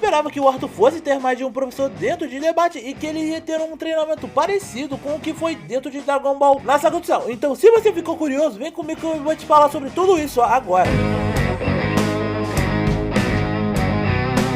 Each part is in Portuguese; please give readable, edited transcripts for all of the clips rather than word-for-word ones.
esperava que o Arthur fosse ter mais de um professor dentro de debate e que ele ia ter um treinamento parecido com o que foi dentro de Dragon Ball na Saga do Céu. Então, se você ficou curioso, vem comigo que eu vou te falar sobre tudo isso agora.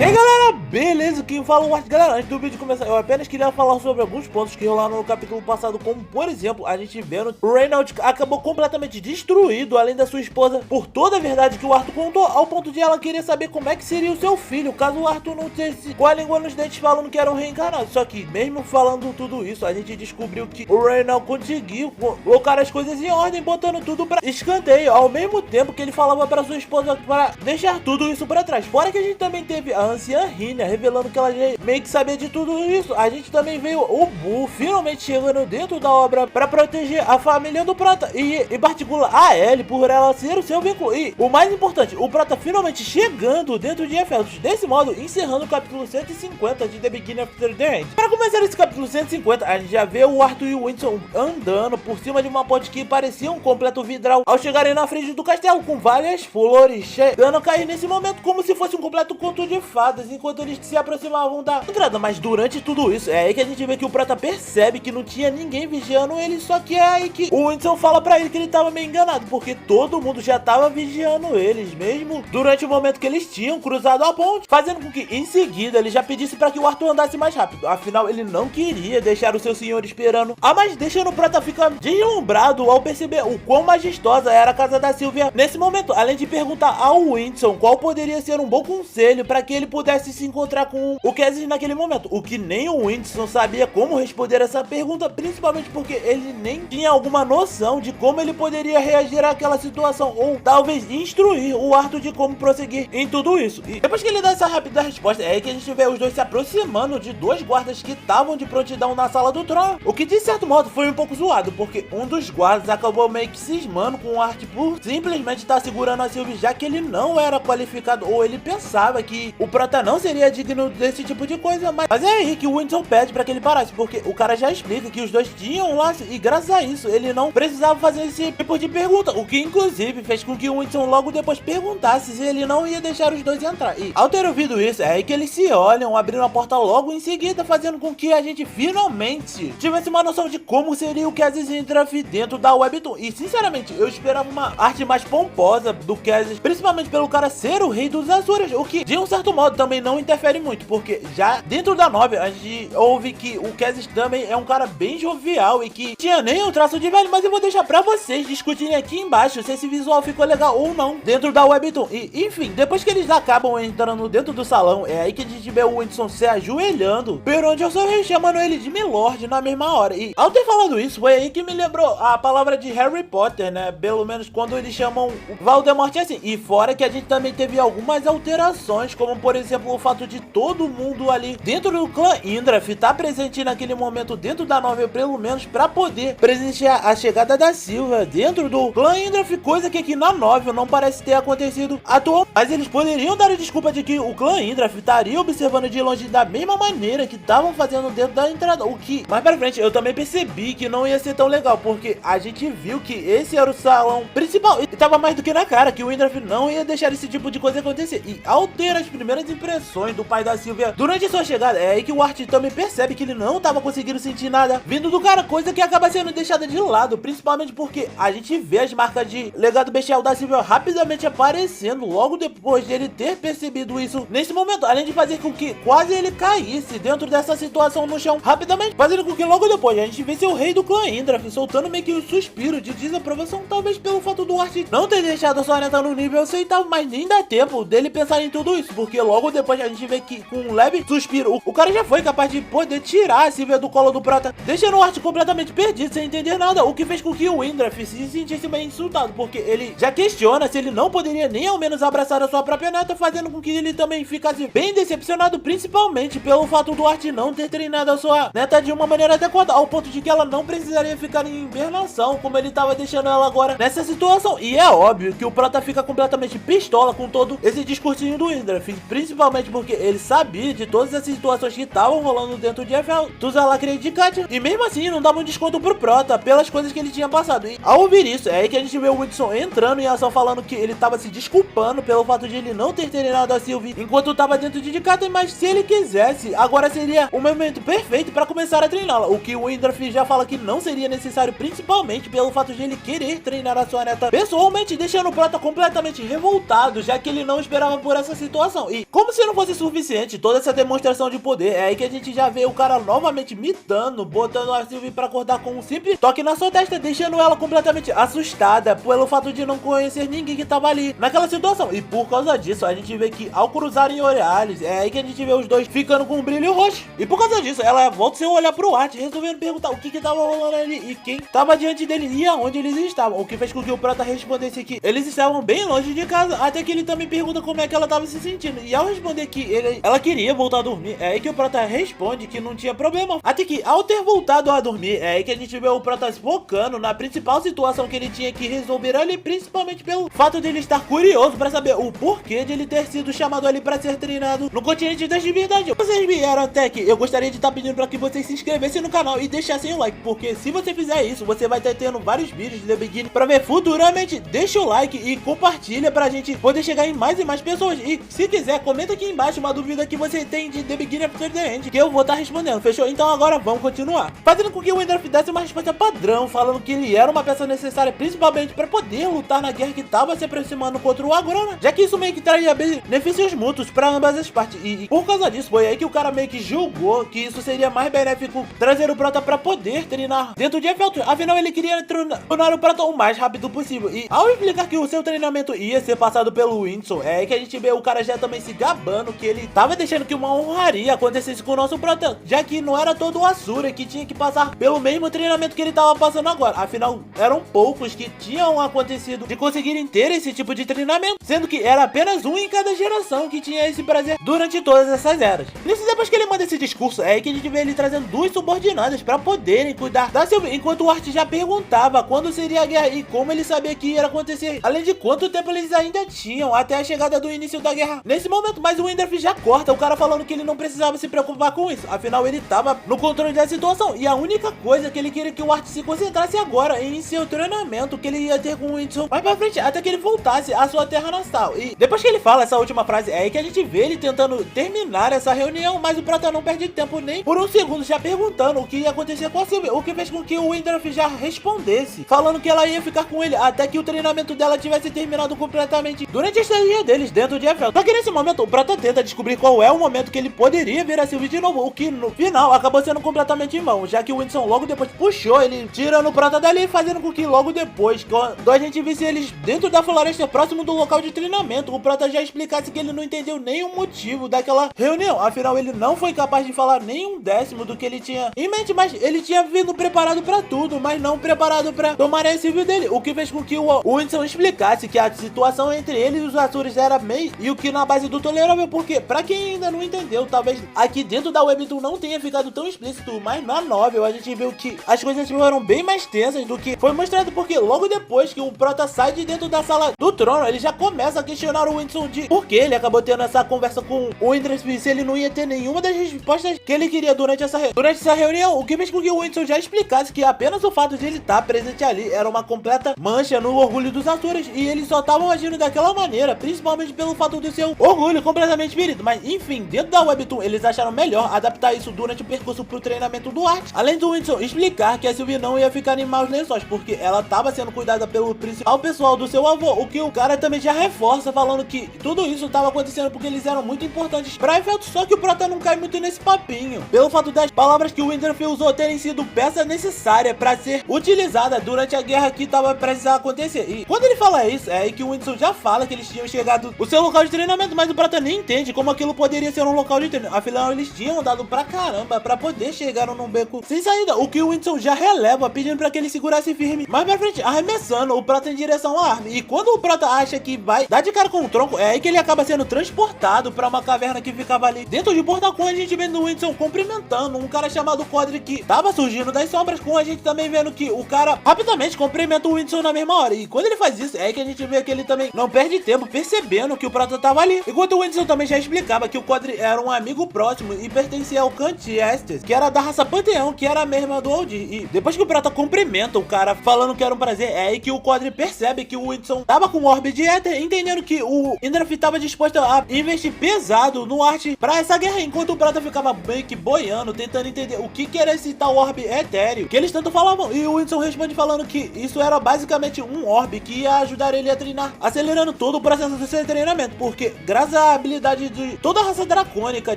E aí galera, beleza? Quem fala é o Art. Galera, antes do vídeo começar, eu apenas queria falar sobre alguns pontos que rolaram no capítulo passado, como por exemplo, a gente vendo o Reynald acabou completamente destruído, além da sua esposa, por toda a verdade que o Arthur contou, ao ponto de ela querer saber como é que seria o seu filho, caso o Arthur não tivesse com a língua nos dentes falando que era um reencarnado. Só que, mesmo falando tudo isso, a gente descobriu que o Reynald conseguiu colocar as coisas em ordem, botando tudo pra escanteio, ao mesmo tempo que ele falava pra sua esposa para deixar tudo isso pra trás. Fora que a gente também teve a anciã Rina revelando que ela já meio que sabia de tudo isso. A gente também veio o Buu finalmente chegando dentro da obra para proteger a família do Prota e em particular a Ellie por ela ser o seu vínculo. E o mais importante, o Prota finalmente chegando dentro de Ephesus. Desse modo, encerrando o capítulo 150 de The Beginning of the End. Para começar esse capítulo 150, a gente já vê o Arthur e o Winston andando por cima de uma ponte que parecia um completo vidral ao chegarem na frente do castelo, com várias flores chegando a cair nesse momento como se fosse um completo conto de fadas enquanto eles se aproximavam da entrada. Mas durante tudo isso, é aí que a gente vê que o Prota percebe que não tinha ninguém vigiando ele, só que é aí que o Winston fala pra ele que ele tava meio enganado, porque todo mundo já tava vigiando eles, mesmo durante o momento que eles tinham cruzado a ponte, fazendo com que em seguida ele já pedisse pra que o Arthur andasse mais rápido. Afinal, ele não queria deixar o seu senhor esperando. Mas deixando o Prota ficar deslumbrado ao perceber o quão majestosa era a casa da Sylvia nesse momento, além de perguntar ao Winston qual poderia ser um bom conselho para que ele pudesse se encontrar com o Cassius naquele momento, o que nem o Winston sabia como responder essa pergunta, principalmente porque ele nem tinha alguma noção de como ele poderia reagir àquela situação, ou talvez instruir o Arthur de como prosseguir em tudo isso. E depois que ele dá essa rápida resposta, é aí que a gente vê os dois se aproximando de dois guardas que estavam de prontidão na sala do trono, o que de certo modo foi um pouco zoado, porque um dos guardas acabou meio que cismando com o Arthur por simplesmente estar segurando a Sylvie, já que ele não era qualificado, ou ele pensava que o Prota não seria digno desse tipo de coisa, mas é aí que o Winston pede pra que ele parasse, porque o cara já explica que os dois tinham um laço e graças a isso ele não precisava fazer esse tipo de pergunta, o que inclusive fez com que o Winston logo depois perguntasse se ele não ia deixar os dois entrar. E ao ter ouvido isso, é aí que eles se olham, abrindo a porta logo em seguida, fazendo com que a gente finalmente tivesse uma noção de como seria o Cassius Indraf dentro da Webtoon. E sinceramente, eu esperava uma arte mais pomposa do Cassius, principalmente pelo cara ser o rei dos Asuras, o que de um certo modo também não interfere muito, porque já dentro da novela a gente ouve que o Cassius também é um cara bem jovial e que tinha nem um traço de velho, mas eu vou deixar pra vocês discutirem aqui embaixo se esse visual ficou legal ou não dentro da Webtoon. E enfim, depois que eles acabam entrando dentro do salão, é aí que a gente vê o Winston se ajoelhando perante o seu rei, chamando ele de Milord na mesma hora. E ao ter falado isso, foi aí que me lembrou a palavra de Harry Potter, né? Pelo menos quando eles chamam o Voldemort assim. E fora que a gente também teve algumas alterações, como por exemplo o fato de todo mundo ali dentro do clã Indraf estar presente naquele momento dentro da novela, pelo menos para poder presenciar a chegada da Sylvia dentro do clã Indraf, coisa que aqui na novela não parece ter acontecido atualmente. Mas eles poderiam dar a desculpa de que o clã Indraf estaria observando de longe da mesma maneira que estavam fazendo dentro da entrada, o que mais pra frente eu também percebi que não ia ser tão legal, porque a gente viu que esse era o salão principal e tava mais do que na cara que o Indraf não ia deixar esse tipo de coisa acontecer. E ao ter as primeiras impressões do pai da Sylvia durante sua chegada, é aí que o Arthur também percebe que ele não tava conseguindo sentir nada vindo do cara, coisa que acaba sendo deixada de lado, principalmente porque a gente vê as marcas de legado bestial da Sylvia rapidamente aparecendo logo depois de ele ter percebido isso nesse momento, além de fazer com que quase ele caísse dentro dessa situação no chão rapidamente, fazendo com que logo depois a gente visse o rei do clã Indraf soltando meio que um suspiro de desaprovação, talvez pelo fato do Arthur não ter deixado a sua neta no nível aceitável, mas nem dá tempo dele pensar em tudo isso, porque logo depois a gente vê que com um leve suspiro o cara já foi capaz de poder tirar a Sylvia do colo do Prota, deixando o Arthur completamente perdido sem entender nada, o que fez com que o Indraf se sentisse bem insultado, porque ele já questiona se ele não poderia nem ao menos abraçar a sua própria neta, fazendo com que ele também ficasse bem decepcionado, principalmente pelo fato do Arthur não ter treinado a sua neta de uma maneira adequada, ao ponto de que ela não precisaria ficar em hibernação, como ele estava deixando ela agora nessa situação. E é óbvio que o Prota fica completamente pistola com todo esse discursinho do Indraf, principalmente porque porque ele sabia de todas as situações que estavam rolando dentro de Effeltos Alacre de Katia. E mesmo assim, não dava um desconto pro Prota pelas coisas que ele tinha passado. E ao ouvir isso, é aí que a gente vê o Whitson entrando em ação, falando que ele tava se desculpando pelo fato de ele não ter treinado a Sylvie enquanto tava dentro de Katia, mas se ele quisesse, agora seria o momento perfeito para começar a treiná-la. O que o Windraff já fala que não seria necessário, principalmente pelo fato de ele querer treinar a sua neta pessoalmente, deixando o Prota completamente revoltado, já que ele não esperava por essa situação. E como se não fosse suficiente toda essa demonstração de poder, é aí que a gente já vê o cara novamente mitando, botando a Sylvie pra acordar com um simples toque na sua testa, deixando ela completamente assustada pelo fato de não conhecer ninguém que tava ali naquela situação. E por causa disso, a gente vê que ao cruzarem olhares, é aí que a gente vê os dois ficando com um brilho roxo. E por causa disso, ela volta seu olhar pro Art, resolvendo perguntar o que tava rolando ali e quem tava diante dele e aonde eles estavam. O que fez com que o Prota respondesse que eles estavam bem longe de casa, até que ele também pergunta como é que ela tava se sentindo. E ao responder que ela queria voltar a dormir, é aí que o Prota responde que não tinha problema. Até que ao ter voltado a dormir, é aí que a gente vê o Prota focando na principal situação que ele tinha que resolver ali, principalmente pelo fato de ele estar curioso pra saber o porquê de ele ter sido chamado ali pra ser treinado no continente das divindades. Vocês vieram até que eu gostaria de estar pedindo pra que vocês se inscrevessem no canal e deixassem o like, porque se você fizer isso, você vai estar tendo vários vídeos de The Beginning pra ver futuramente. Deixa o like e compartilha pra gente poder chegar em mais e mais pessoas. E se quiser, comenta aqui embaixo uma dúvida que você tem de The Beginning After the End, que eu vou estar respondendo, fechou? Então agora vamos continuar. Fazendo com que o Windraff desse uma resposta padrão, falando que ele era uma peça necessária principalmente pra poder lutar na guerra que tava se aproximando contra o Agrona, já que isso meio que traria benefícios mútuos pra ambas as partes. E por causa disso, foi aí que o cara meio que julgou que isso seria mais benéfico trazer o Prota pra poder treinar dentro de Effeltos. Afinal, ele queria tornar o Prota o mais rápido possível. E ao explicar que o seu treinamento ia ser passado pelo Winston, é aí que a gente vê o cara já também se gabando que ele tava deixando que uma honraria acontecesse com o nosso Prota, já que não era todo o Asura que tinha que passar pelo mesmo treinamento que ele tava passando agora. Afinal, eram poucos que tinham acontecido de conseguirem ter esse tipo de treinamento, sendo que era apenas um em cada geração que tinha esse prazer durante todas essas eras. Nisso, depois que ele manda esse discurso, é aí que a gente vê ele trazendo duas subordinadas pra poderem cuidar da Sylvie, enquanto o Art já perguntava quando seria a guerra e como ele sabia que ia acontecer, além de quanto tempo eles ainda tinham até a chegada do início da guerra. Nesse momento, mas o Windraff já corta o cara falando que ele não precisava se preocupar com isso, afinal ele tava no controle da situação e a única coisa que ele queria que o Art se concentrasse agora em seu treinamento que ele ia ter com o Winston mais pra frente, até que ele voltasse à sua terra natal. E depois que ele fala essa última frase, é aí que a gente vê ele tentando terminar essa reunião, mas o Prota não perde tempo nem por um segundo, já perguntando o que ia acontecer com a Sylvie, o que fez com que o Windraff já respondesse, falando que ela ia ficar com ele até que o treinamento dela tivesse terminado completamente durante a estadia deles dentro de Effeltos. Só que nesse momento o Prota tenta descobrir qual é o momento que ele poderia ver a Sylvie de novo, o que no final acabou sendo completamente em vão, já que o Winston logo depois puxou ele, tirando o Prota dali, fazendo com que logo depois, quando a gente visse eles dentro da floresta próximo do local de treinamento, o Prota já explicasse que ele não entendeu nenhum motivo daquela reunião, afinal ele não foi capaz de falar nenhum décimo do que ele tinha em mente, mas ele tinha vindo preparado pra tudo, mas não preparado pra tomar a Sylvie dele, o que fez com que o Winston explicasse que a situação entre ele e os Asuras era meio e o que na base do tolerável, porque pra quem ainda não entendeu, talvez aqui dentro da Webtoon não tenha ficado tão explícito, mas na novel a gente viu que as coisas foram bem mais tensas do que foi mostrado, porque logo depois que o Prota sai de dentro da sala do trono, ele já começa a questionar o Winston de por que ele acabou tendo essa conversa com o Windraff, se ele não ia ter nenhuma das respostas que ele queria durante essa reunião, o que fez com que o Winston já explicasse que apenas o fato de ele estar presente ali era uma completa mancha no orgulho dos Asuras, e eles só estavam agindo daquela maneira, principalmente pelo fato do seu orgulho completamente ferido. Mas enfim, dentro da Webtoon eles acharam melhor adaptar isso durante o percurso pro treinamento do Art, além do Winston explicar que a Sylvie não ia ficar em maus lençóis, porque ela estava sendo cuidada pelo principal pessoal do seu avô, o que o cara também já reforça, falando que tudo isso estava acontecendo porque eles eram muito importantes pra Effeltos. Só que o Prota não cai muito nesse papinho, pelo fato das palavras que o Windraff usou terem sido peça necessária pra ser utilizada durante a guerra que estava prestes a acontecer. E quando ele fala isso, é aí que o Winston já fala que eles tinham chegado no seu local de treinamento, mas o Prota nem entende como aquilo poderia ser um local de treino, afinal eles tinham andado pra caramba pra poder chegar num beco sem saída, o que o Winston já releva, pedindo pra que ele segurasse firme mais pra frente, arremessando o Prota em direção à árvore. E quando o Prota acha que vai dar de cara com o tronco, é aí que ele acaba sendo transportado pra uma caverna que ficava ali dentro de Portal, com a gente vendo o Winston cumprimentando um cara chamado Codri que tava surgindo das sombras, com a gente também vendo que o cara rapidamente cumprimenta o Winston na mesma hora. E quando ele faz isso, é aí que a gente vê que ele também não perde tempo percebendo que o Prota tava ali, enquanto o Winston também já explicava que o Quadri era um amigo próximo e pertencia ao clã Estes, que era da raça Panteão, que era a mesma do Aldir. E depois que o Prota cumprimenta o cara falando que era um prazer, é aí que o Quadri percebe que o Whitson tava com um orbe de éter, entendendo que o Indrafit tava disposto a investir pesado no arte pra essa guerra, enquanto o Prota ficava meio que boiando, tentando entender o que era esse tal orbe etéreo, que eles tanto falavam. E o Whitson responde falando que isso era basicamente um orbe que ia ajudar ele a treinar, acelerando todo o processo do seu treinamento, porque graças à habilidade de toda a raça dracônica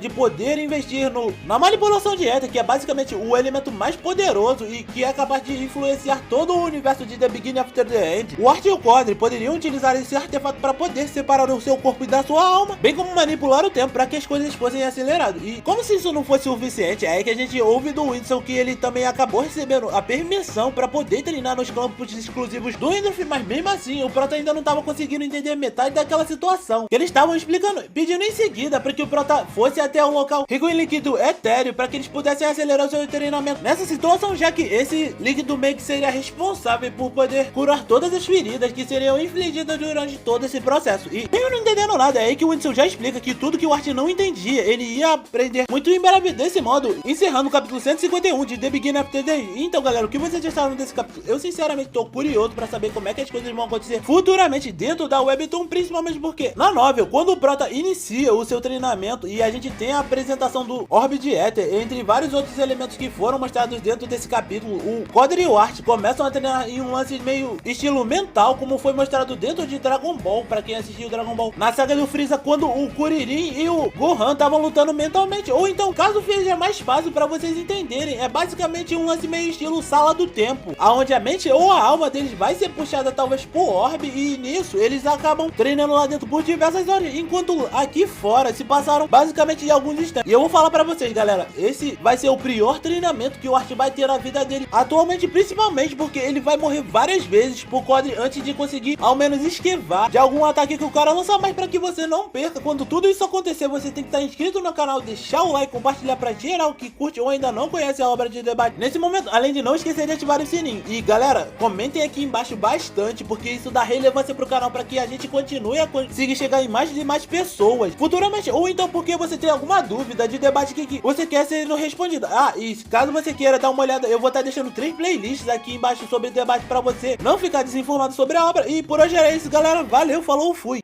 de poder investir na manipulação de éter, que é basicamente o elemento mais poderoso e que é capaz de influenciar todo o universo de The Beginning After the End, o Art e o Quadri poderiam utilizar esse artefato para poder separar o seu corpo da sua alma, bem como manipular o tempo para que as coisas fossem aceleradas. E como se isso não fosse suficiente, é aí que a gente ouve do Whitson que ele também acabou recebendo a permissão para poder treinar nos campos exclusivos do Indrafit, mas mesmo assim o Prota ainda não estava conseguindo entender metade daquela situação que eles estavam explicando, pedindo em seguida para que o Prota fosse até o local rico em líquido etéreo para que eles pudessem acelerar o seu treinamento nessa situação, já que esse líquido meio que seria responsável por poder curar todas as feridas que seriam infligidas durante todo esse processo. E eu não entendendo nada, é aí que o Whitson já explica que tudo que o Art não entendia, ele ia aprender muito em breve desse modo, encerrando o capítulo 151 de The Beginning After the End. Então galera, o que vocês acharam desse capítulo? Eu sinceramente tô curioso pra saber como é que as coisas vão acontecer futuramente dentro da Webtoon, principalmente porque na novel, quando o Prota inicia o seu treinamento e a gente tem a apresentação do Orbe de Éter, entre vários outros elementos que foram mostrados dentro desse capítulo, o Quadri e o Art começam a treinar em um lance meio estilo mental, como foi mostrado dentro de Dragon Ball, pra quem assistiu Dragon Ball, na saga do Freeza, quando o Kuririn e o Gohan estavam lutando mentalmente. Ou então, caso seja mais fácil pra vocês entenderem, é basicamente um lance meio estilo Sala do Tempo, aonde a mente ou a alma deles vai ser puxada talvez por orbe, e nisso eles acabam treinando lá dentro por diversas horas, enquanto aqui fora se passaram basicamente de alguns instantes. E eu vou falar pra vocês, galera, esse vai ser o pior treinamento que o Art vai ter na vida dele atualmente, principalmente porque ele vai morrer várias vezes por Quadri antes de conseguir ao menos esquivar de algum ataque que o cara lança. Mas pra que você não perca quando tudo isso acontecer, você tem que estar inscrito no canal, deixar o like, compartilhar pra geral que curte ou ainda não conhece a obra de debate nesse momento, além de não esquecer de ativar o sininho. E galera, comentem aqui embaixo bastante, porque isso dá relevância pro canal para que a gente continue a conseguir chegar em mais e mais pessoas futuramente, ou então porque você tem alguma dúvida de debate que você quer ser respondido. Ah, e caso você queira dar uma olhada, eu vou estar deixando 3 playlists aqui embaixo sobre debate para você não ficar desinformado sobre a obra. E por hoje era isso, galera. Valeu, falou, fui!